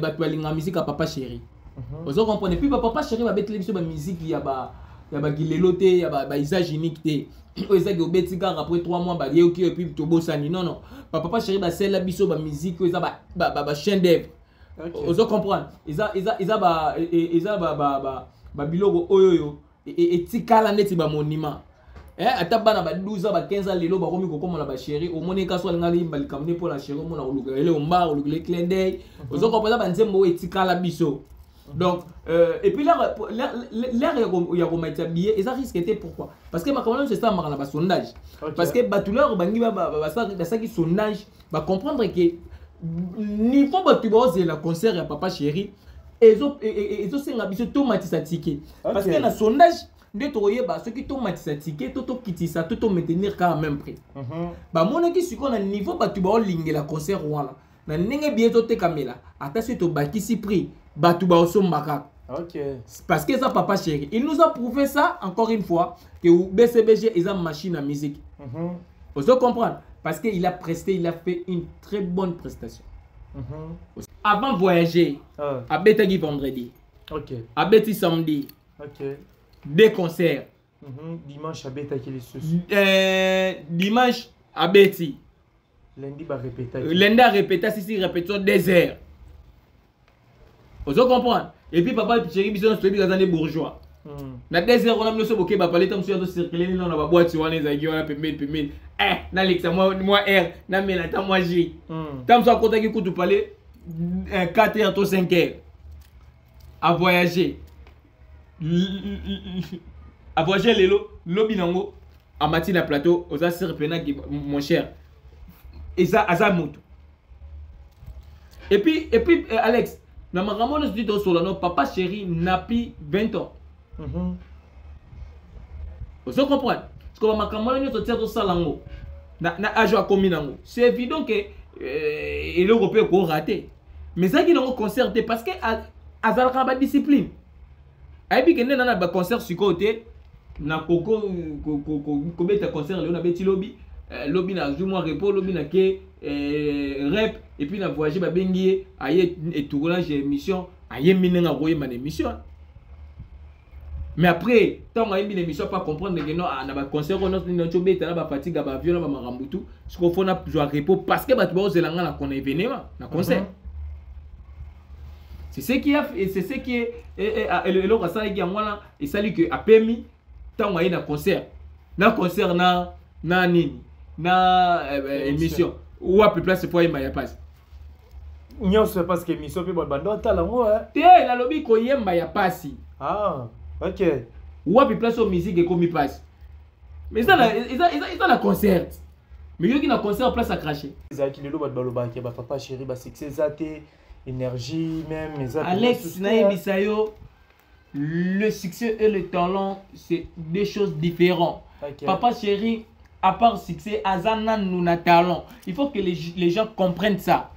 bah tu as la musique à Papa Chéri. Vous comprenez? Puis Papa Chéri va mettre la musique, il y a Gilelote, il y a Isage unique. Il y a Beti Gar après 3 mois, il y a OK, et puis Tobo Sani. Non, non. Papa Chéri va celle la biso, la musique, il y a chaîne d'œuvre. Vous comprenez? Il y a Bilogo Oyoyo, et Tikala Neti ba monument. Atabana ba 12 ans, ba 15 ans, lelo ba komi ko comme la chérie, au moni kaso ngali mbali kamne pour la chérie, mon oluga ele omba oluga clin d'œil. Vous comprenez ba nzembo etikala biso. Donc, et puis là, l'air il y a remettre billet et ça risque était pourquoi? Parce que ma commande c'est ça ma sondage. Parce que batouleur bangi ça qui sondage va comprendre que niveau batubo c'est la concert à Papa Chéri et c'est la biso automatique ticket. Parce que la sondage de toyer ba ceux qui automatique ticket toto kitisa toto maintenir quand même prix. Ba mon qui sur na niveau batubo lingue la concert wala. Na ndenge billet to te kamela attention to bakisi prix batuba osombaka. OK. Parce que ça Papa Chéri, il nous a prouvé ça encore une fois que BCBG est une machine à musique. Vous comprenez? Parce qu'il a presté, il a fait une très bonne prestation. Avant voyager, à Betagi vendredi. OK. À Betty samedi. OK. 2 concerts. Dimanche à Betaki les sous. Dimanche à Betty. Lundi va répéter. Lundi à répéter, si répétition 2 heures. Vous comprenez? Et puis Papa Chéri biso na sobi kazane bourgeois. Na 2 heures on a miso boké ba parler tam sur circuler na ba boîte wana ezaki wana pemel. Na lexa moi R na mela tam moi J. Tam so kota ki kutu parler 4 heures to 5 heures. À voyager. À voyager lelo lobi nango à matina plateau aux serpena qui mon cher. Et ça azamuto. Et puis Alex na makambo dit au solano Papa Chéri napi 20 ans. Vous comprenez? Parce que makambo ni to tierto salango na ajo akomi nango. C'est évident que et l'Européen ko raté. Mais ça qui n'ont concerté parce que azalaka ba discipline. Ay bi kende na ba concert sur côté na koko ko beta concert le na beti lobby. Lobby na jour moi repos lobby na ke rep et puis na voyager ba bengi aye et tournage émission aye minenga roye man émission. Mais après tant aye min émission pas comprendre que non na ba concert on no chobeta na ba fatigue ba avion na ba marambutu ce qu'on faut na jouer repos parce que ba to zelanga na kon événement na concert. C'est ce qui a c'est ce qui est le rasa qui a moi et salut que a permis tant aye na concert na nini na émission ou à peu près c'est fois il m'a pas non c'est parce que émission peut bando talango té la lobby ko yemba ya pasi OK ou à peu près sur musique et comme il passe mais ça la concert mais yo qui na concert place à cracher ça qui le baloba ki ba Papa Chéri ba succès zate énergie même mais Alex na bisayo le succès et le talent c'est deux choses différentes. Papa Chéri à part succès, Azana nous na talent. Il faut que les gens comprennent ça.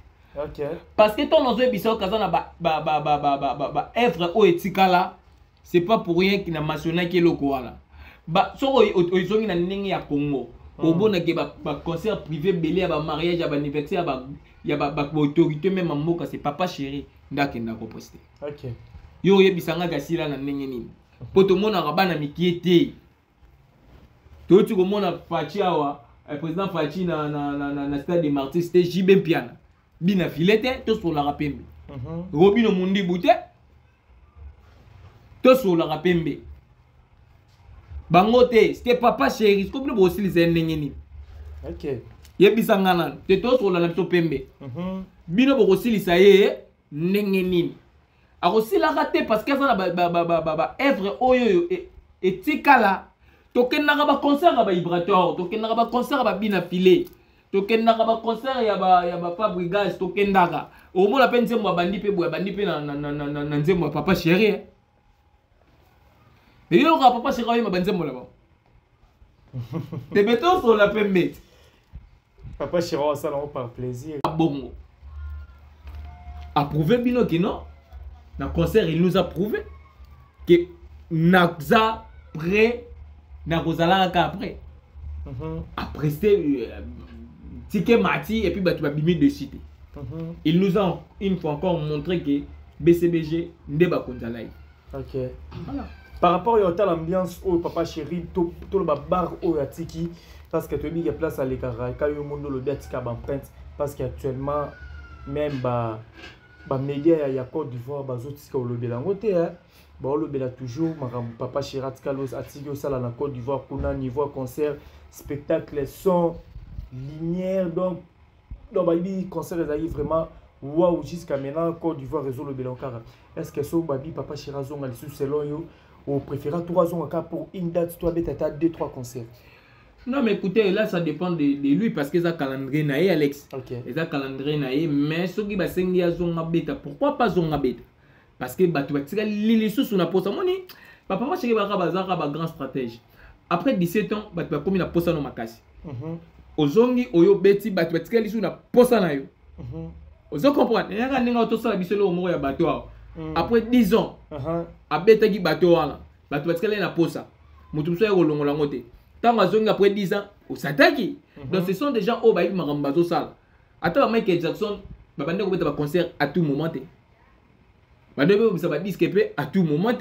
Parce que ton ozo biso kazana œuvre o etikala, c'est pas pour rien qu'il n'a mentionné que loko wala. Ba so oyizongi na ndenge ya Congo. Obona ke ba concert privé belé ba mariage ba anniversaire ya ba autorité même en moka c'est Papa Chéri ndakenda ko poster. Yo yebisanga gasila na ndenge nini. Poto mona rabana mikiete. Tu comme on a Fachi awa président Fachi na stade de Martyrs c'était JB Piana bina filete to sur la rapembe Robino Mundi Bouté to sur la rapembe bangote c'était Papa Chéri comme nous aussi les ndengeni yebisanga nan te to sur la lapso pembe bino bo aussi lisaye ndengeni a aussi la raté parce que ça ba œuvre oyo et tikala token ba concert ba vibratoire token ba concert ba bina filé token ba concert ya ba fabrigage token daga au moins la peine c'est moi bandi pe na nzembo Papa Chéri mais yo Papa Chéri ma banzembo là-bas te mettons sur la pembe Papa Chéri ça là par plaisir bongo approuvé bino que non na concert il nous a prouvé que naza prêt na kozalaka après c'est ticket mati et puis tu vas bimi de cité Il nous a une fois encore montré que BCBG n'est pas contre live. Ok. Voilà. Par rapport à l'ambiance au papa chéri, tout le bar au Yatiki, parce que tu as place à l'écart, quand il y a un monde le Biatika Bampent, parce qu'actuellement, même les médias il y a Côte d'Ivoire, les autres qui ont le Bélangoté, le Béla toujours, papa chéri, Kalos, Atiki, au Sala, la Côte d'Ivoire, Kuna, niveau concert, spectacle, son, lumière, donc, les concerts ils vraiment. Waouh, jusqu'à maintenant, Côte d'Ivoire réseau le Bélankara. Est-ce que ce babi, papa Chirazon, a les selon you, ou préférez 3 ans pour une date, toi, bête à 2-3 concerts? Non, mais écoutez, là, ça dépend de lui parce qu'ils ont un calendrier naïe, Alex. Ils ont un calendrier naïe, mais ceux qui ont un bêta, pourquoi pas un bêta? Parce que tu vas les sous sur la poste. Papa, moi, je suis un grand stratège. Après 17 ans, tu vas comme la poste dans ma casse. Ozongi, Oyo, Betty, tu vas les sous la poste. Vous comprenez? Après 10 ans, après 10 ans, donc ce sont des gens qui ont attends, Michael Jackson, il y a un concert à tout moment. Il y a un disque à tout moment.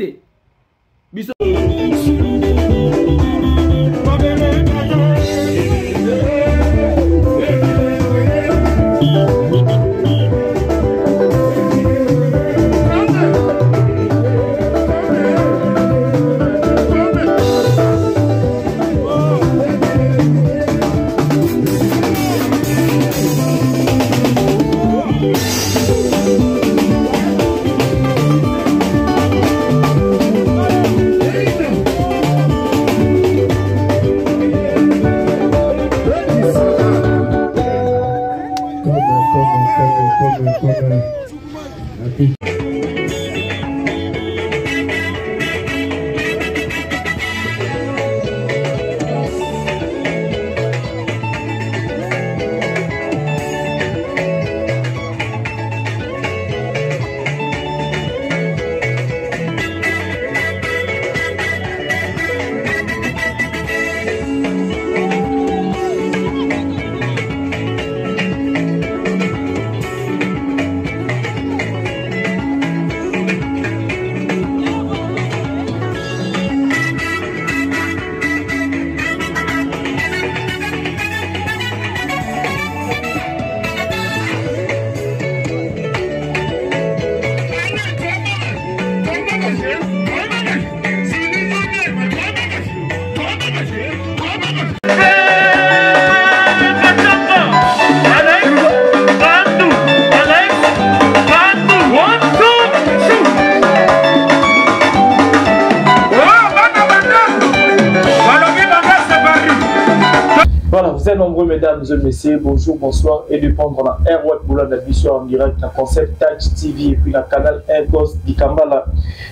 Voilà, vous êtes nombreux, mesdames et messieurs. Bonjour, bonsoir. Et de prendre la Airweb Boula de la en direct, la Concept Touch TV et puis la canal Airgos Dikambala.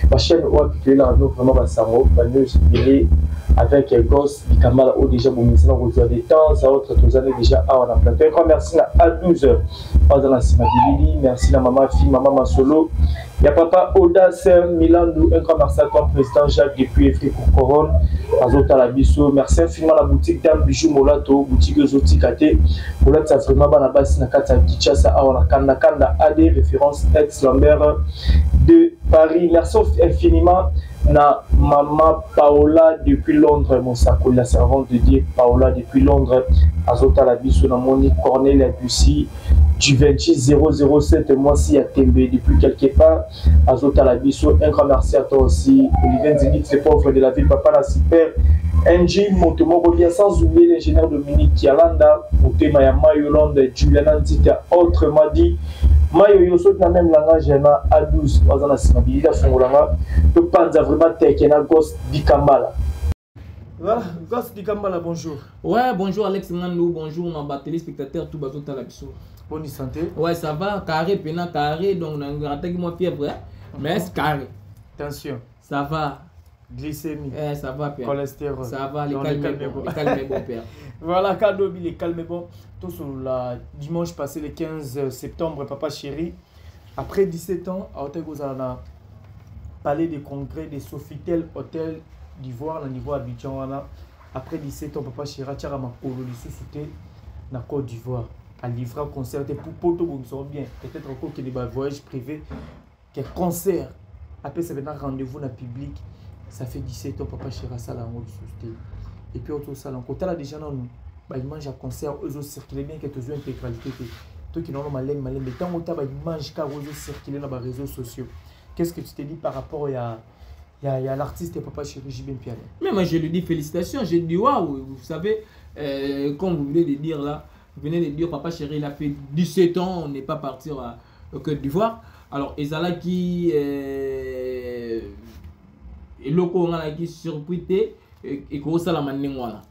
Ma chaîne web qui est là, nous vraiment, ma sango, ma news avec Airgos Dikambala. Oh, déjà, vous mettez dans des temps, ça autre, tous années déjà, on a plein. Un grand merci à 12h. Pendant la semaine, merci à maman, fille, maman, ma solo. Il y a papa Audace Milandou, un grand merci à toi, président Jacques, depuis Efri Couronne, Azota la Bisso. Merci infiniment à la boutique Dame Bijou Molato, boutique Zotikate. Molat, ça vraiment dans la base, Nakata Kichasa, Awana Kanda, AD, référence ex-Lambert de Paris. Merci infiniment à maman Paola depuis Londres, mon sacco, la servante de Dieu, Paola depuis Londres, Azota la Bisso, Monique Cornelia Bussy. Du 26007, moi aussi à Tembe depuis quelque part. Azota la Bisso, un grand merci à toi aussi. Olivier Zinix, les pauvres de la ville, papa la super. NG Montemoro revient sans oublier l'ingénieur Dominique Kialanda, Moutema Mayolande, Juliana Ndita, autrement dit. Mayo saute dans le même langage, à 12 ans, la Simabilité, la Fongolanga, le Panza vraiment Tekena Ghost Dikambala. Voilà, Ghost Dikambala, bonjour. Ouais, bonjour Alex Ngandou, bonjour, on a téléspectateurs, tout bazou Talabiso. Bonne santé. Ouais, ça va, carré, pénal, carré, donc on a attaqué moi fièvre, mais c'est carré. Tension. Ça va. Glycémie. Ça va, père. Cholestérol. Ça va, les calmes bon, père. Voilà, Kadobi, les calmes bon. Tout sur la dimanche passé, le 15 septembre, papa chéri. Après 17 ans, à Hôtel Gozana, palais des congrès de Sofitel, Hôtel d'Ivoire, le niveau Abidjan. Après 17 ans, papa chéri, Tchara Makolo, les sous-soutés, na Côte d'Ivoire. à livrer un concert pour tout le monde bien. Peut-être encore qu'il y a des voyages privés, qu'il y a un concert. Après, ça vient rendez-vous dans le public. Ça fait 17 ans, papa chéri, ça là, on société. Et puis, autre ça, on a déjà dans nous. Ils mangent un concert, eux autres circuler bien, qu'ils ont une intégralité. Toi qui n'ont pas malin, mais tant que ils mangent, car eux autres circuler dans les réseaux sociaux. Qu'est-ce que tu te dis par rapport à l'artiste et papa chéri JB Mpiana? Mais moi, je lui dis félicitations. Je dis waouh, vous savez, comme vous venez de dire là, vous venez de dire papa chéri, il a fait 17 ans, on n'est pas parti au Côte d'Ivoire. Alors, Ezala qui est loko on a qui surpris et qu'on ça la manière voilà.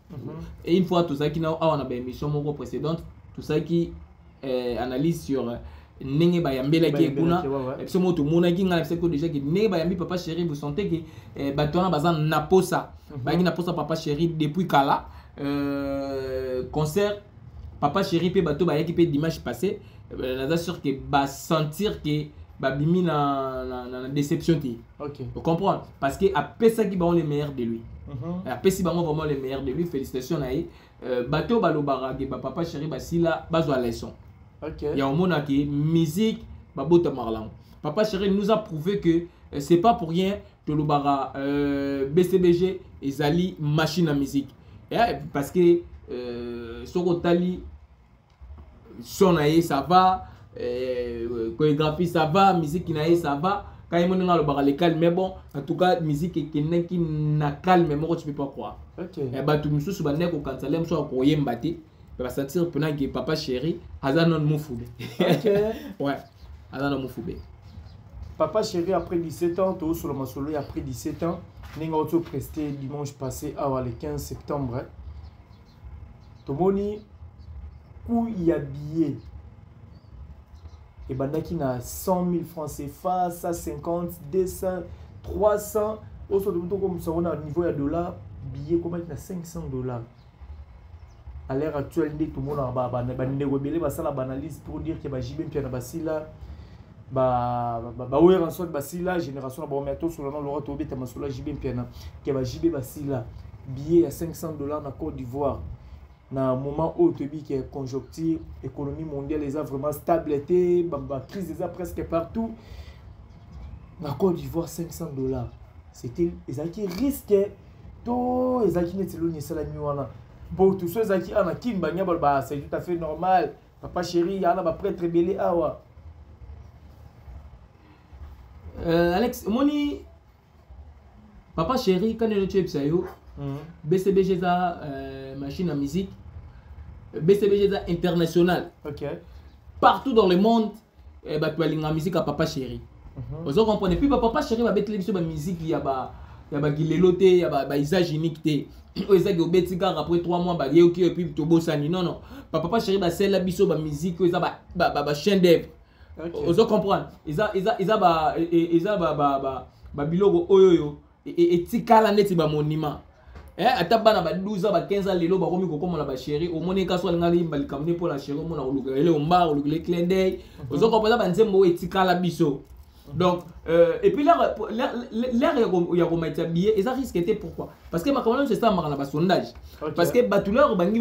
Et une fois tout ça qui n'a on a une émission mon précédente, tout ça qui analyse sur nenge bayambela qui kuna et puis moto mona qui ngala c'est déjà qui nenge bayambi papa chéri vous sentez que batona bazan naposa bagi naposa papa chéri depuis kala concert papa chéri pe bato ba équipe dimanche passé on est sûr que va sentir que babimi na déception ti. OK. Vous comprenez parce que après ça qui va les meilleurs de lui. Après si ba vraiment les meilleurs de lui félicitations naï bato balobara que papa chéri basila bazwa leçon. OK. Il y a un monde qui musique babota marlam. Papa chéri nous a prouvé que c'est pas pour rien que le bara BCBG ezali machine à musique. Parce que Sorotali son aïe ça va chorégraphie ça va, musique ça va. Quand il y a le calme, mais bon, en tout cas, musique qui n'a calme, mais moi tu peux pas croire. Ok. Et bah tout le monde sur le quand ça l'aime soit pour y embattre, va sentir pendant que papa chéri, Hazan non moufoubé. Ok. Ouais. Hazan non moufoubé. Papa chéri après 17 ans, tout sur le masolo après 17 ans, n'enga auto presté dimanche passé le 15 septembre. Tout le monde où il y a billet. Et bandaki na 100 000 francs CFA, 150, 200, 300. Aussi, comme ça, on a au niveau de dollars, billet comme na 500 $. À l'heure actuelle, tout le monde a négocié la banalise pour dire que JB Mpiana basila, ouais, rançon basila, génération ba meto sur le nom Laurent Tobé Tamasola JB Mpiana, que JB basila, billet à 500 $ na Côte d'Ivoire. Dans un moment où tu dis que la conjoncture, l'économie mondiale est vraiment stable, la crise est presque partout. Dans Côte d'Ivoire, 500 $. C'était qui risquaient. Tout les qui n'étaient pas bon, tous ceux qui ont c'est tout à fait normal. Papa chéri, il y a un prêtre belé. Alex, moni papa chéri, quand il est là, BCBG machine à musique. BCBG international. Ok. Partout dans le monde, tu as la musique à papa chéri. Vous comprenez? Puis papa chéri va mettre la musique, il y a Gilelote, il y a Isaac unique. Isaac au Betigar après 3 mois, il y a et puis Tobo Sani. Non, non. Papa chéri va faire la musique, il y a chaîne d'œuvre. Vous comprenez? Il y a bilogo oyoyo et tikala neti ba monument. Atabana ba 12 ans ba 15 ans lelo ba komi ko comme la chérie au moni ka so ngali mbali kamne pour la chérie mon na oluka ele omba oluka clin d'œil ozo ko ba nzembo etikala biso. Donc et puis là il y a comme été habillé et ça risque était pourquoi parce que ma commande c'est ça ma sondage parce que batuleur bangi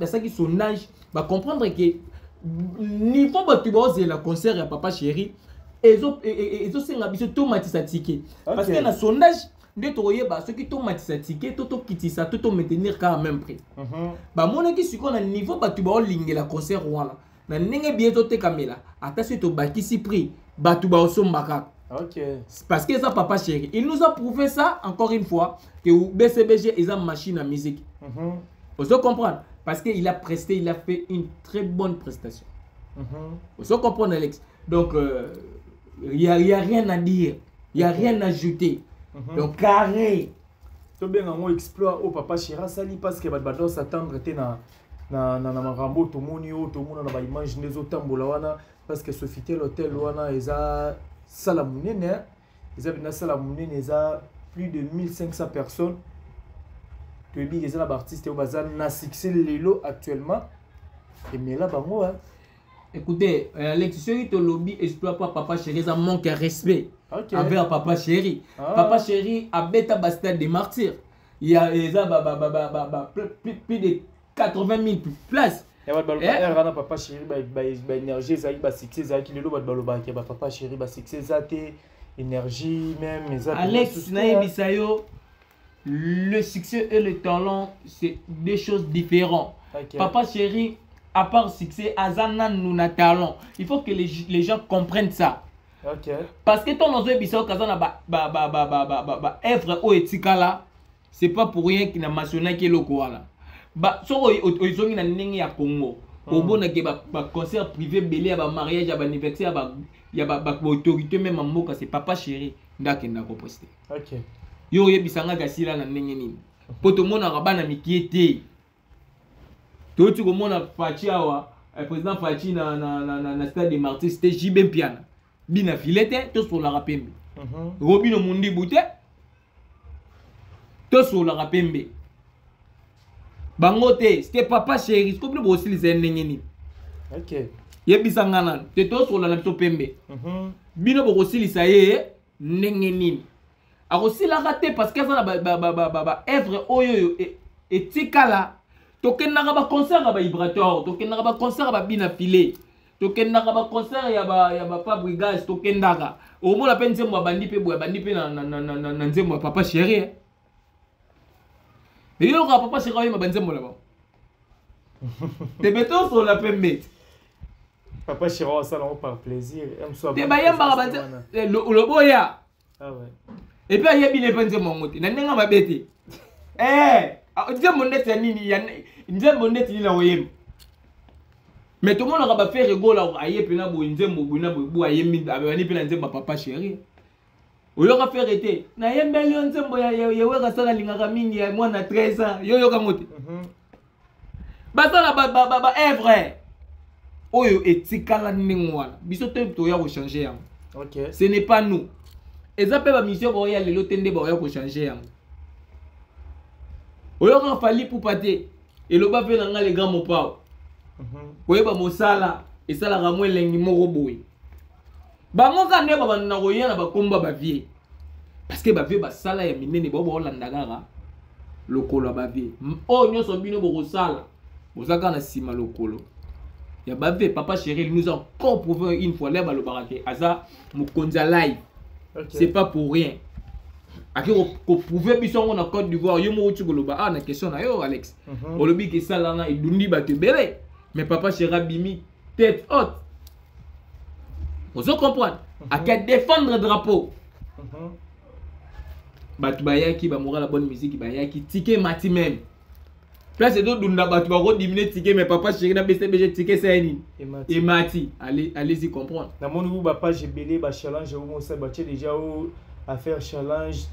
ça qui sondage va comprendre que niveau batuleur c'est le concert ya papa chéri et c'est un biso automatique ticket parce que na sondage ceux qui t'ont matissé ticket, tout kitisa, tout maintenir quand même prix. Bah mon qui suit qu'on a niveau bah tu vas linger la concert voilà. Na n'enge bien tout te camela. Attention to baki si prix. Bah tu vas au sombaka. Ok. Parce que ça papa chéri, il nous a prouvé ça encore une fois que BCBG est une machine à musique. Vous comprenez? Parce qu'il a presté, il a fait une très bonne prestation. Vous comprenez Alex? Donc il y a rien à dire, il y a rien à ajouter. Donc carré. Tu bien un exploit au papa chéri sali parce que badon s'attendre était na marambo to monio to mona na ba image les otambola wana parce que Sofitel hôtel wana eza salamunene eza bina salamunene eza plus de 1500 personnes. Tu dis eza la artiste au bazar na succès lelo actuellement et mais là bango hein. Écoutez, l'excès de lobby exploit pas papa chéri, ça manque de respect envers papa chéri. Papa chéri a bêta bastard des martyrs. Il y a plus de 80 000 places. papa chéri énergie succès papa chéri succès énergie même Alex Naebisayo, le succès et le talent c'est deux choses différentes. Papa chéri, à part succès, Azana nous na talent. Il faut que les gens comprennent ça. Parce que ton nozo bisao kazana œuvre o etika là, c'est pas pour rien qu'il n'a mentionné que loko là. Ba so oyizongi na ndenge ya Congo. Obona ke ba concert privé belé ba mariage ba anniversaire ba ya ba autorité même en moka c'est papa chéri ndakenda ko poster. Yo yebisanga gasila na ndenge nini. Poto mona bana mikiete. To tu ko mona Fachi awa, président Fachi na stade de Martyrs c'était JB Piana. Bina filete to sur la rapembe. Robino mundi bouté. To sur la rapembe. Bangote, c'était papa chéri, comme le bossi les nengeni. Yebisanga nan, te to sur la rapembe. Bino bossi les saye nengeni. A aussi la raté parce que ça ba œuvre oyo et tikala. Tokenda ba concert ba vibratoire, tokenda ba concert ba bina filé. Tokenda ba concert ya ba Fabrigas tokenda. Au moins la peine nzembo bandi pe na nzembo papa chéri. Mais yo papa chéri ma nzembo là-bas. Te beto sur la pembe. Papa chéri ça là par plaisir, aime soit. Te bayamba ba le boya. Ah ouais. Et puis il y a bien les nzembo ngoti. Na ndenga mabete. Nzembo ndeti nini ya nzembo ndeti la oyem. Mais tout le monde a fait rigolo aye pena bo nzembo buna bo ayemi abani pena nzembo papa chéri. Oyo ka faire été na yembeli nzembo ya weka sala lingaka mingi ya mwana 13 ans yo ka moti. Basala ba œuvre. Oyo etikala ningwana. Biso to ya ko changer yam. Ce n'est pas nous. Ezape ba mission bo ya lelo tende bo ya ko changer yam. Oyo ka fali pour pater et le ba fait na les grands mopao. Koyeba mosala esala ga mwelengi moko boy. Bango ka ne ba na koya na ba komba ba vie. Parce que ba vie ba sala ya minene bo bo landagara lokolo ba vie. O nyoso bino bo kosala. Bozaka na sima lokolo. Ya ba vie papa chéri nous a encore prouvé une fois là ba lo barake aza mukonza live. C'est pas pour rien. Aki ko prouver biso na Côte d'Ivoire yo mo uti koloba na question na yo Alex. Olobi ke sala na idundi ba te belé. Mais papa chéri bimi tête haute. Vous comprenez? À qu'à défendre le drapeau. Batu bayaki ba mora la bonne musique bayaki ticket mati même. Place de dunda batu ba ko diminuer ticket mais papa chéri na BCBG ticket c'est ni. Et mati allez-y comprendre. Na mon ou ba page belé ba challenge ou ça ba déjà à faire challenge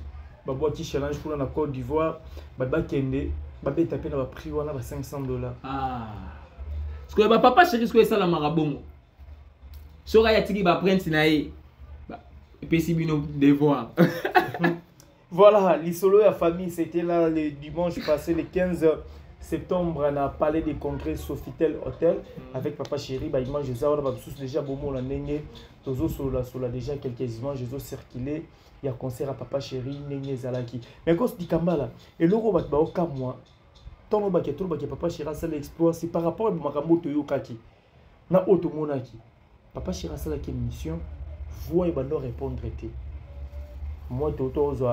ba boîte challenge pour la Côte d'Ivoire ba kende ba taper na ba prix wana ba $500. Parce que papa chéri ce que ça la marabongo. Sora ya tiki ba prince na ye. Et puis si bino devoir. Voilà, l'isolo la famille, c'était là le dimanche passé, le 15 septembre, on a parlé des congrès Sofitel Hotel avec papa chéri. Bah, image je on a déjà bon la nenge, tozo sur la déjà quelques images, je circulé. Il y a concert à papa chéri, nenge zalaki. Mais quand dit Kambala, et l'euro bat ba oka moi. Tant le baquet, tout le baquet papa chéri ça l'exploit, c'est par rapport à makambo toyo kaki. Na auto monaki. Papa chéri ça la mission, voix ba no répondre té. Moi toto zo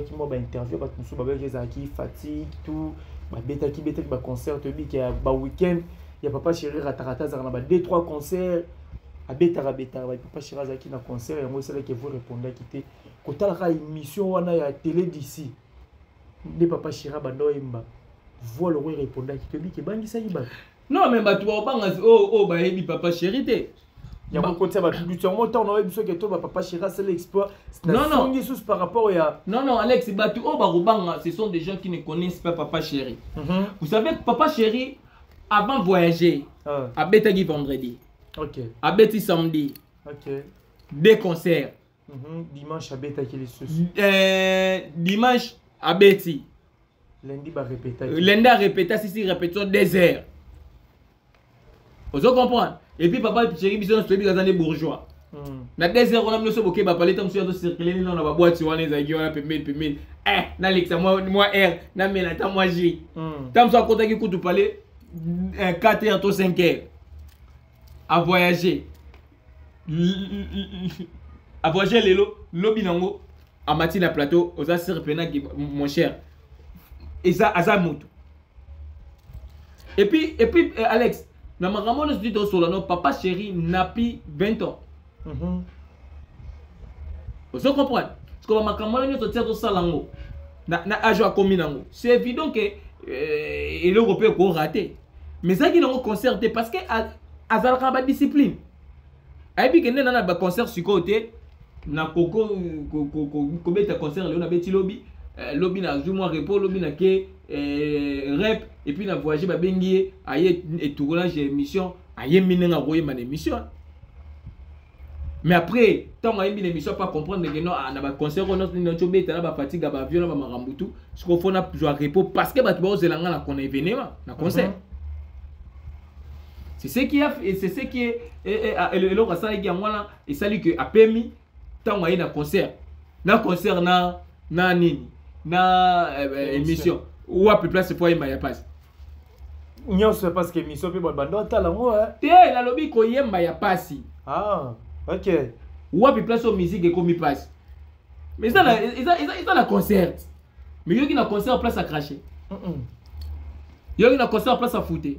qui moi ba interview ba musu ba bezaki fatigue tout ba beta ki ba concert to bi ki ba week-end ya papa chéri ratarata za na ba 2-3 concerts a beta ba papa chéri za ki na concert et moi c'est là que vous répondez qui té kota la émission wana ya télé d'ici de papa chéri ba noemba voix le répondre qui te bi ki bangi sa yiba non mais ba tu ba banga oh ba yebi papa chéri té. Il y a beaucoup de ça, papa Chira, c'est l'exploit. Non, non. Par rapport à... Non, Alex, ce sont des gens qui ne connaissent pas papa chéri. Vous savez que papa chéri, avant de voyager, à Betagi vendredi, à Betty samedi, 2 concerts. Dimanche à Betagi les dimanche à Betty. Lundi, à répéter. Lundi à répéter, si répétition 2 heures. Vous comprenez? Et puis papa chéri biso na sobi kazane bourgeois. Na 2 heures on a bloqué boké ba parler tam sur circuler na ba boîte wana ezaki wana pemel. Na lexa moi R na mela tam moi J. Tam so kota ki kutu parler 4h, 5h. À voyager. À voyager les lobinango. À matin à plateau. Aux assers mon cher. Et ça, à moto. Et puis Alex. Na maman nous dit au solano, papa chéri n'a plus 20 ans. Vous comprenez? Parce que maman nous dit au salango. Na âge à combien? C'est évident que l'Européen peut rater. Mais ça qui nous concerté parce que azalaka ba discipline. Aibi que nena ba concert sur côté na koko kobeta concert le na beti lobby lobby na juma repos lobby na ke rep et puis na voyager ba bengi aye et tournage émission aye minenga roye man émission. Mais après tant aye min émission pas comprendre que non na ba concert on no chobeta na ba fatigue ba violon ba marambutu ce qu'on faut na joie repos parce que ba to zelanga na kon événement na concert. C'est ce qui est le rasa qui a moi et salut que a permis tant aye na concert na nini na émission ou à plus place fois il m'a pas non c'est parce que émission pe bando tala moi té la lobby ko yemba ya pasi ok ou à plus place au musique et comme il passe mais ça la concert mais yo qui na concert place à cracher yo qui na concert place à fouter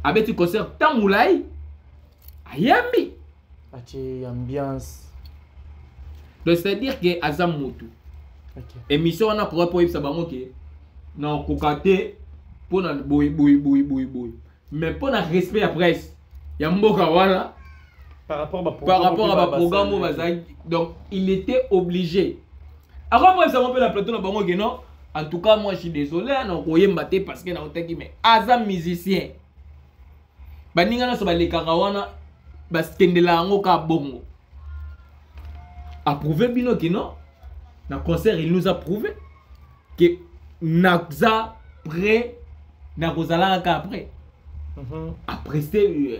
avec tu concert tant moulay ayembi ache ambiance donc c'est à dire que azam motu émission on a pour ça bango que non kokate pour na boy mais pour na respect à presse ya mboka wala par rapport à programme donc il était obligé après ça on peut la plateau na bango que non en tout cas moi je suis désolé non koyemba te parce que na otaki mais azam musicien baninga na so ba le karawana ba skendela ngo ka bongo approuvé bino que non. Dans le concert, il nous a prouvé que Naxa prêt, Nakozala après. Après, c'est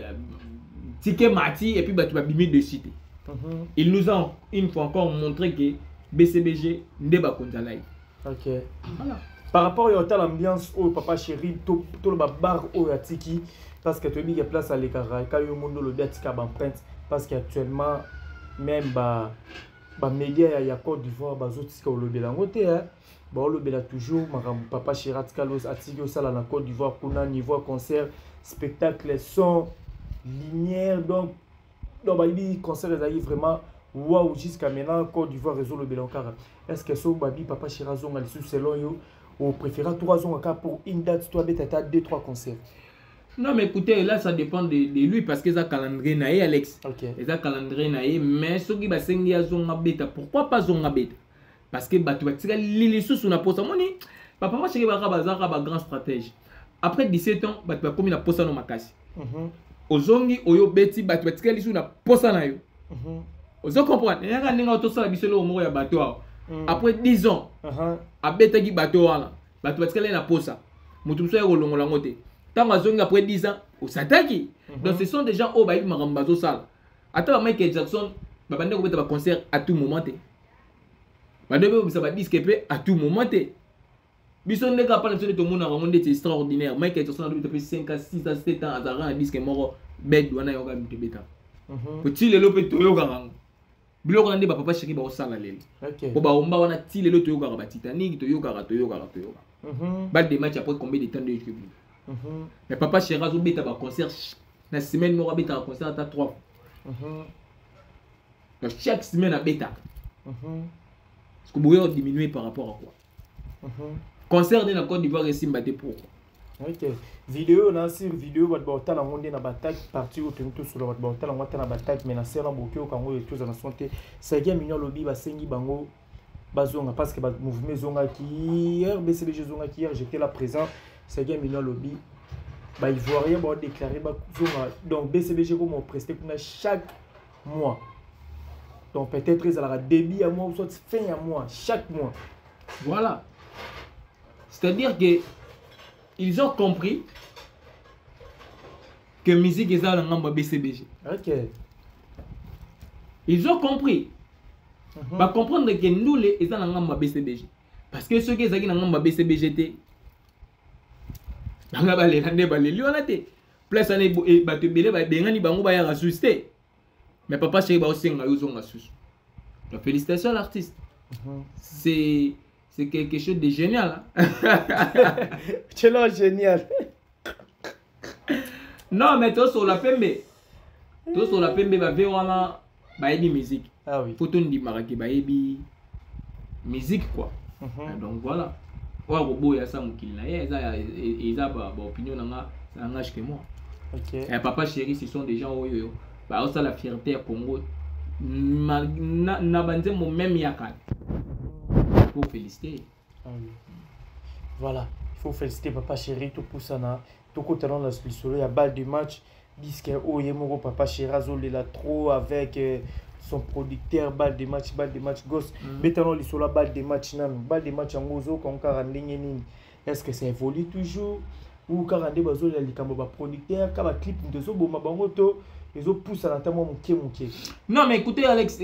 Ticket Mati et puis tu vas bimer de cité. Il nous a une fois encore montré que BCBG n'est pas contre la. Ok. Voilà. Par rapport à l'ambiance au papa chéri, tout le bar au Yatiki, parce que tu as mis place à l'écart, quand il y a un monde le Biatika Bampent, parce qu'actuellement, même les médias ya Côte d'Ivoire bazotika olobela ngote ba olobela toujours makambo papa Chirat Kalos atiki osala na Côte d'Ivoire kuna niveau concert spectacle son lumière donc ba bi concert ezali vraiment waouh jusqu'à maintenant Côte d'Ivoire réseau olobela encore est-ce que so babi papa Chirat zonga lisu selon yo ou préféra 3 ans pour une date toi beta 2-3 concerts? Non, mais écoutez, là, ça dépend de lui parce que ça calendrier naïe, Alex. Ok. Ça calendrier naïe, mais ceux qui basengi à zonga beta, pourquoi pas zonga beta? Parce que tu vas tirer les sous sur la poste. Moi, papa, moi, je suis un grand stratège. Après 17 ans, tu vas comme une poste dans ma casse. Ozongi, oyo beti, tu vas tirer les sous sur la poste na yo. Ozo comprendre. Il y a un niveau tout ça, la mission au mot ya bateau. Après 10 ans, à beta qui bateau là, tu vas tirer la poste. Mutu so ya golongo la ngote. Après 10 ans, au Sataki. Donc ce sont des gens au Baïk Marambazo Sal. Attends, Michael Jackson, va un concert à tout moment. Va un disque à tout moment. Bison n'est pas le tout le monde est extraordinaire. Michael Jackson a depuis 5 à 6 à 7 ans à un disque mort bête ou un yoga bêta. Petit le lopé toyoga. Bilo on dit papa chéri ba osala leli. OK. Bo ba omba wana ti le toyoga ba Titanic toyoga. Balle des matchs après combien de temps de jeu. Mais papa Chéra zo beta ba concert la semaine mo beta concert à 3. Donc chaque semaine à beta. Parce que vous diminuer par rapport à quoi? Concert de la Côte d'Ivoire et Simbaté pour. OK. Vidéo na sur vidéo ba ba tala ngonde na batak parti au tento sur la ba tala ngata na batak mais na sera bokyo kango et tous na santé. Ça gagne mignon lobby ba sengi bango bazonga parce que ba mouvement zonga qui hier BCBG zonga qui hier j'étais là présent. C'est bien mignon lobby. Bah Ivoirien va déclarer donc BCBG comme on presté pour chaque mois. Donc peut-être ils aura début à mois ou soit fin à mois chaque mois. Voilà. C'est-à-dire que ils ont compris que musique est dans le BCBG. OK. Ils ont compris. Bah comprendre que nous les ils dans le BCBG parce que ceux qui sont dans le BCBG banga balela nde baleli wana te place ane bato ebele babengani bango bayaka susu te mais papa chéri baosenga yo ozonga susu. Donc félicitations à l'artiste. C'est quelque chose de génial. C'est là génial. Non mais toi sur la pembe. Toi sur la pembe ba wana baebi musique. Ah oui. Photo ndi maraki baebi musique quoi. Donc voilà. Wa bobo ya sa mukili na eza ba opinion nanga ça engage que moi. OK. Et papa chéri ce sont des gens oyo ba osa la fierté ya Congo. Na banzembo même yakal. Faut féliciter. Ah oui. Voilà, il faut féliciter papa chéri tout pour ça na tout côté dans la solo il y a balle de match disque oh yemoko papa chéri azole la trop avec son producteur balle de match gosse maintenant les solo balle de match en gozo kon karandenge nini est-ce que ça évolue toujours ou karande bazole la likambo ba producteur ka ba clip ndezo boma bango to ils ont poussé à l'entendre mon pied. Non mais écoutez Alex,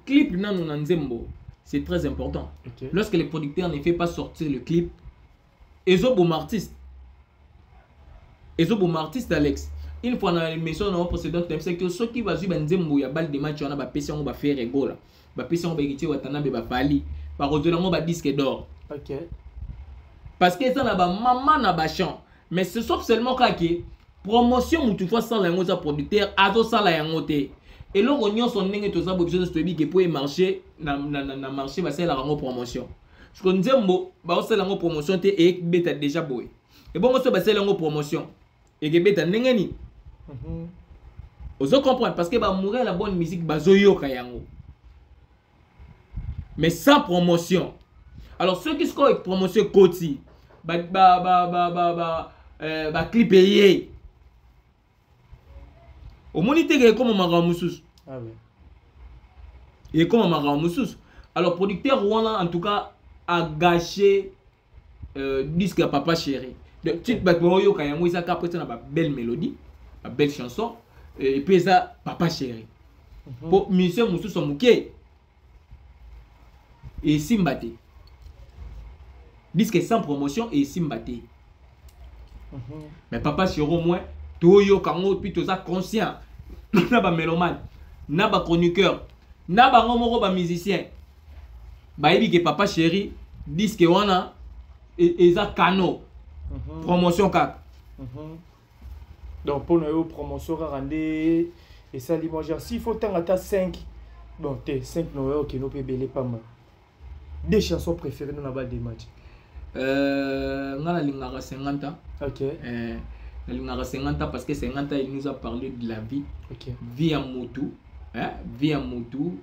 clip non nzembo, c'est très important. Okay. Lorsque les producteurs ne font pas sortir le clip, ils ont bon artiste. Ils ont bon artiste Alex. Une fois dans l'émission non précédente, c'est que ceux qui va jouer nzembo ya balle de match on a ba PC on va faire rigolo. Ba PC on va giti watana be ba fali. Ba rodola on va disque d'or. OK. Parce que ça na ba maman na ba chant. Mais ce sauf seulement que promotion mutu fois sans lango za producteur azo sala yango te et le rognon son ndenge to za besoin de bi que pour marcher na marché va c'est la rango promotion parce que nzembo ba o sala yango promotion te et beta déjà boy et bon so ba sala yango promotion et que beta ndenge ni ozo comprendre parce que ba mourir la bonne musique bazo yoka yango mais sans promotion alors ceux qui score avec promotion koti ba clip payé. Au moniteur il est comme Maramoussous. Ah oui. Il est comme Maramoussous. Alors producteur Rwanda en tout cas a gâché disque à papa chéri. De petite batboyo quand il y a après ça une belle mélodie, une belle chanson et puis ça papa chéri. Pour monsieur Moussous son mouké. Et Simbate. Disque sans promotion et Simbate. Mais papa chéri au moins Toyo kango puis tout ça conscient. Na ba mélomane, na ba chroniqueur, na ba ngomoro ba musicien. Ba yebi que papa chéri disque wana et ça cano. Promotion kak. Donc pour nous promotion render et ça l'image s'il faut tant à 5. Bon t'es 5 no OK no peut belé pas mal. Des chansons préférées dans la balle des matchs. Ngala lingara 50 ans. OK. Il a 50 ans parce que 50 ans il nous a parlé de la vie. Okay. Vie à Moutou. Vie à Moutou.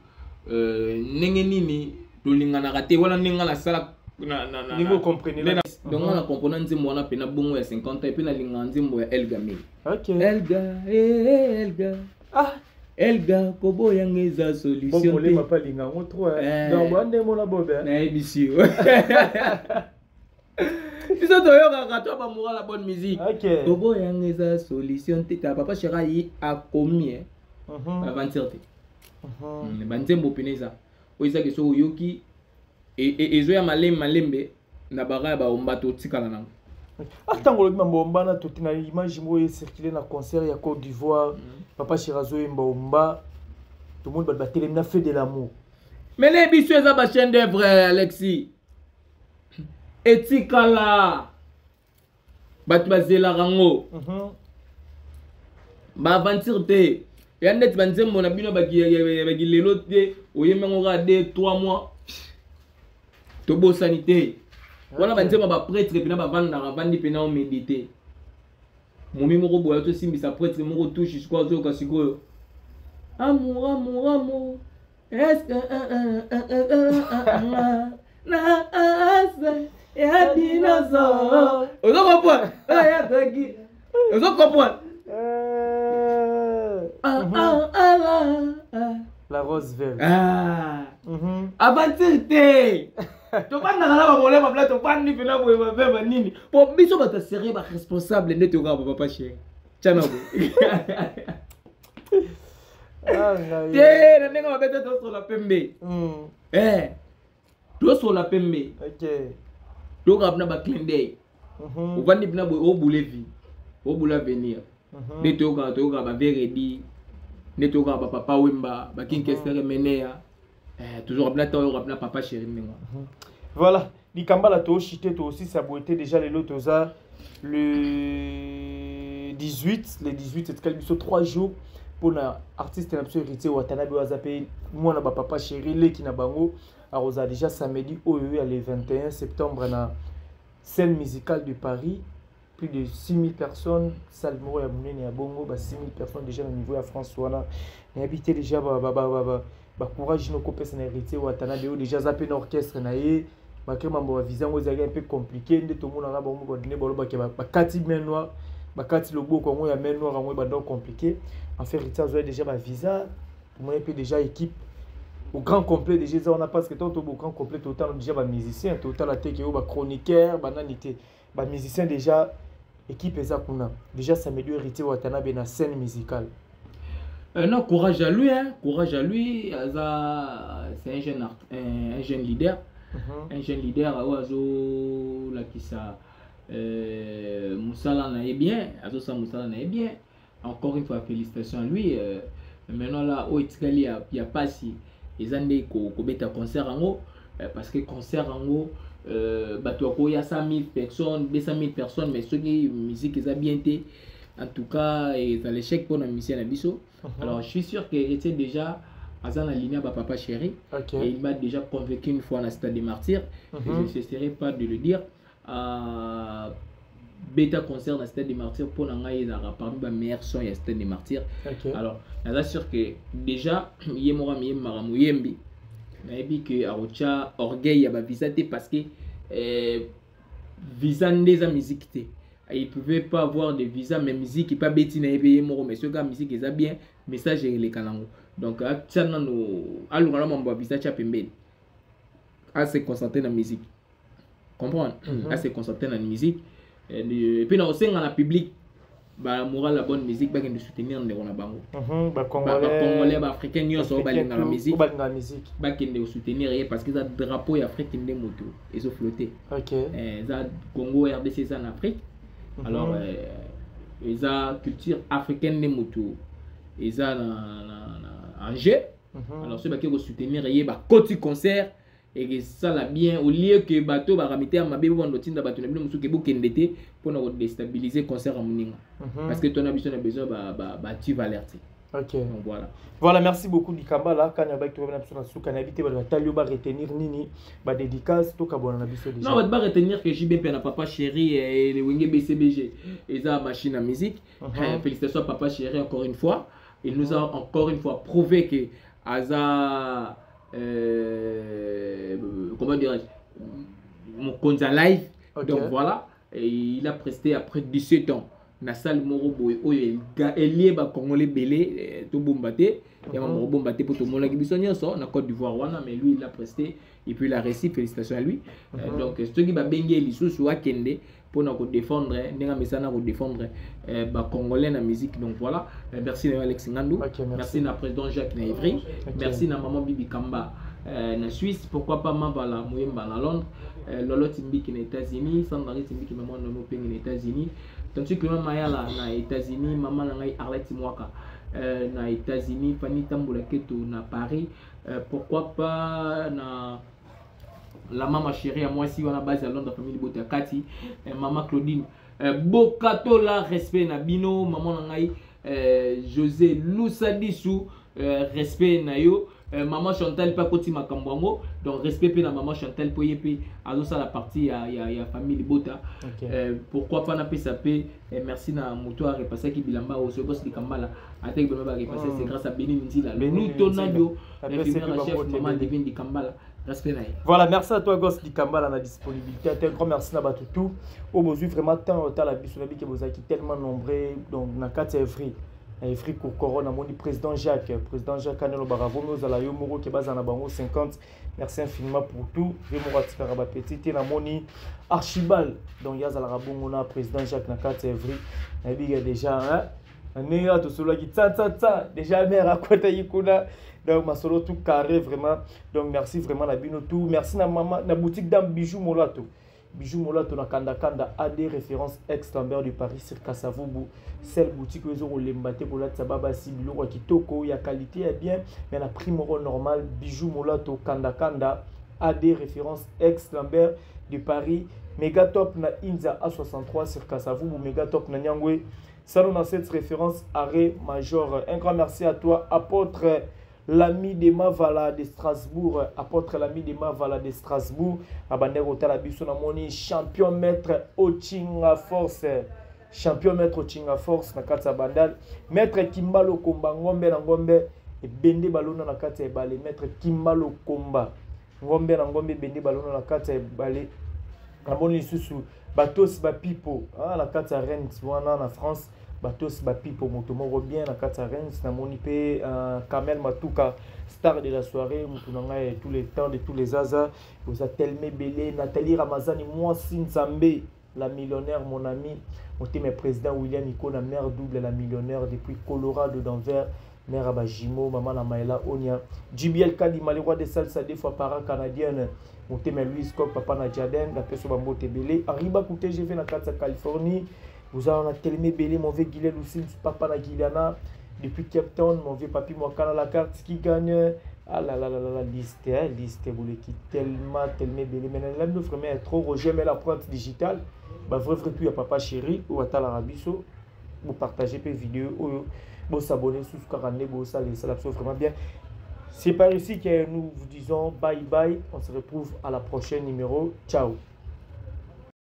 Nengenini, l'olingana raté. Voilà, n'engana sala. Vous comprenez là. Donc on a compris un zimbo on a peine bon à 50 ans et puis la lingana zimbo Elga mi. OK. Elga. Ah. Elga kobo yangeza solution. Bon, les m'a pas lingana on trop. Donc on est mon abobe. Na ebisi. Tu sais toi ba moura la bonne musique. OK. Kobo yangeza solution te ta papa chéri a commis avancer te. Banzembo peneza. Oisa ke so yoki et zo ya malembe na bara ba ombato tikala nango. Atango le mbomba na tout na image mo circuler na concert ya Côte d'Ivoire. Papa Chirazo mbomba. Tout le monde va télé na fait de l'amour. Mais les bisu eza ba chaîne d'œuvre Alexis. Etikala. Batu bazela rango. Ba aventure te. Yandet banzembo na bino baki lelo te oyemengo ga 2-3 mois. Tobo sanité. Wana banzembo ba prêtre pena ba vanda vandi pena o méditer. Momi moko boya to simbisa prêtre moko touche jusqu'à zo ka sikoyo. Amour. Est-ce que na ase ya dinosaure. Ozo comprendre. Ya taki. Ozo comprendre. La rose verte. Aventure te. To pas na ba molé ba plateau pas ni pena boye ba nini. Po biso ba ta sérieux ba responsable ne to ga papa chéri. Tchana bo. Na nenga ba beta to sur la pembe. To sur la pembe. OK. To ga na ba clin d'œil. Au vandi bina au boule vie. Au boule venir. Ne to ga ba veredi. Ne to ga ba papa wemba, ba kin kestere menea. Toujours bina to ga bina papa chéri menga. Voilà, Likamba la to chité to aussi ça beauté déjà les lots le 18, c'est quel 3 jours pour l'artiste et héritier Watanabe Wazape, moi na papa chéri le qui na bango a déjà samedi au le 21 septembre na scène musicale de Paris, plus de 6000 personnes, salle moro ya munene ya bongo, 6000 personnes déjà au niveau ya France wana. Na habité déjà courage no kopesa na héritier Watanabe déjà zape na orchestre na ye. Mambo visa ngo zali un peu compliqué nde to mona na bango ba dine bolo ba kati main noire bakati logo ko ngo ya main noire ngo ba donc compliqué en fait héritier zo déjà ba visa moi et puis déjà équipe au grand complet déjà ça on a parce que tant au grand complet total déjà ba musicien total la teke ba chroniqueur ba nanité ba musicien déjà équipe eza kuna déjà ça me dit héritier Watanabe na scène musicale. Non, courage à lui, hein, courage à lui. C'est un jeune leader. Un jeune leader à Oazo, là qui ça, Moussala n'a bien, Azo ça Moussala n'a bien. Encore une fois, félicitations à lui. Maintenant là, au Itzgali, il y a pas si ils ont des concert en haut, parce que concert en haut, il y a 100 000 personnes, 200 000 personnes, mais ceux qui musique ils ont bien été. En tout cas, ils ont l'échec pour la mission à Bisso. Alors je suis sûr qu'il était déjà. Azan aligné à papa chéri, et il m'a déjà convaincu une fois à la Stade des Martyrs, et je ne cesserai pas de le dire. Bêta concert à la Stade des Martyrs pour n'engager parmi les meilleurs sons à la Stade des Martyrs. Alors, je suis sûr que déjà, il y a un maramou yembi, mais que Arocha orgueil a visa parce que visa des musique. Il ne pouvait pas avoir de visa, mais musique, il pas bêtine à éveiller mon mais ce gars musique est bien, message et les canaux. Donc, alors on visa chapembe. À se concentrer dans la musique. Comprendre? À se concentrer dans la musique. Et puis, on sait dans le public, la morale la bonne musique, bah, de soutenir les Ronabango. Congolais, africains, nous sommes dans la musique. Bah, de soutenir parce que ça drapeau africain des motos, ils ont flotté. Ça Congo, RDC, en Afrique. Alors, ils ont culture africaine des motos. Ils ont un jeu. Alors, ceux qui vont soutenir, ils ont un concert. Et ça l'a bien, au lieu que bateau va ramiter à ma bébé, on doit tirer bateau, pour nous déstabiliser le concert à Mouninga. Parce que ton ambition a besoin tu vas alerter. Ok. Donc voilà. Voilà, merci beaucoup Likamba là. Quand on a tu vas sur sous canabité, va talio ba retenir nini, ba dédicace tout kabona na biso déjà. Non, on va retenir que JB na papa chéri et le Wenge BCBG, et ça machine à musique. Félicitations à papa chéri encore une fois. Il nous a encore une fois prouvé que Aza comment dirais-je, mon compte live. Donc voilà, et il a presté après 17 ans. Na salle moro boy oyo elie ba congolais belé to bombaté et moro bombaté pour tout le monde qui bisonio so na Côte d'Ivoire wana, mais lui il a presté et puis il a réussi, félicitations à lui. Donc ce qui va bengue lisusu wa kende pour nous défendre nenga mesana ko défendre ba congolais na musique. Donc voilà, merci à Alex Ngandou, merci na président Jacques Naivry, merci na maman Bibi Kamba na Suisse, pourquoi pas Mabala Mouyemba na Londres, Lolo Timbiki na États-Unis, Sandari Timbiki maman Nono Peng na États-Unis. Tandis que maman Mayala na États-Unis, maman Langai Arlette Mwaka na États-Unis, Fanny Tamboula Keto na Paris, pourquoi pas na la maman chérie à moi si on a base à Londres, famille Botea Kati, maman Claudine Bokato la respect na Bino, maman Langai José Lousadissou, respect na yo. Maman Chantal pas côté Makambwango, donc respect pour la maman Chantal pour yepi alors ça la partie il y a famille Bota. Pourquoi pas na PSP, merci na moto a repasser qui bilamba au secos de Kambala avec bema ba repasser, c'est grâce à Béni Nzila nous tonadio l'infirmière chef maman Devine di Kambala. Respect na. Voilà, merci à toi Gosse di Kambala la disponibilité, un grand merci na batutu au besoin vraiment tant la biso na bi que vous êtes tellement nombreux, donc na 4 free Afrique au Corona, mon président Jacques Canelo Baravo, nous allons yo moro qui base en abango 50. Merci infiniment pour tout. Je me retire à petit et na moni Archibald. Donc yaz à la rabon président Jacques na 4 avril. Na biga déjà hein. Néa tout cela qui ta déjà mère à côté yikuna. Donc ma solo tout carré vraiment. Donc merci vraiment la bino tout. Merci na maman na boutique dame bijoux molato. Bijou Molato na Kanda Kanda a des références ex-Lambert du Paris sur Kasavubu. Celle boutique où ils ont l'embâté pour la Tsababa Sibilo Kitoko, il y a qualité et bien, mais la prime normal. Bijou Molato Kanda Kanda a des références ex-Lambert du Paris. Megatop na Inza A63 sur Kasavubu. Megatop na Nyangwe. Salon dans cette référence, arrêt major. Un grand merci à toi, apôtre l'ami de Mavala de Strasbourg. Apôtre l'ami de Mavala de Strasbourg. Abandé Rotala Bissonamoni, champion maître Ochinga Force. Champion maître Ochinga Force, na Katsa Bandal. Maître Kimbalo Komba, Ngombe na Ngombe. Et Bende Balona na Katsa Ebale. Maître Kimbalo Komba. Ngombe na Ngombe, Bende Balona na Katsa Ebale. Aboni Susu. Batos Bapipo. La Katsa Rennes, en France. Batos Bapipo Motomo bien la Katsa Rennes na monipe Kamel Matuka star de la soirée Mutunanga tous les temps de tous les azas vous a tellement belé Nathalie Ramazani moi Sinzambe la millionnaire mon ami mon président William Ikona mère double la millionnaire depuis Colorado Denver mère Abajimo maman na Maela Onia JBL Kadi Malroi de salsa des fois par an canadienne mon Louis Scott papa na Jaden la personne Bambote belé Arriba Kouté j'ai fait la Katsa Californie. Vous avez tellement belé mon vieux Guilherme aussi, papa na Guiliana, depuis Cape Town, mon vieux papi Mwakana la carte qui gagne. Ah là là là là, liste, vous les qui tellement belé. Mais là, nous vraiment trop Roger, mais la pointe digitale, bah vrai plus à papa chéri, ou à Talarabiso, vous partagez les vidéos, vous s'abonnez sous ce carnet, vous ça vraiment bien. C'est par ici que nous vous disons bye bye, on se retrouve à la prochaine numéro, ciao.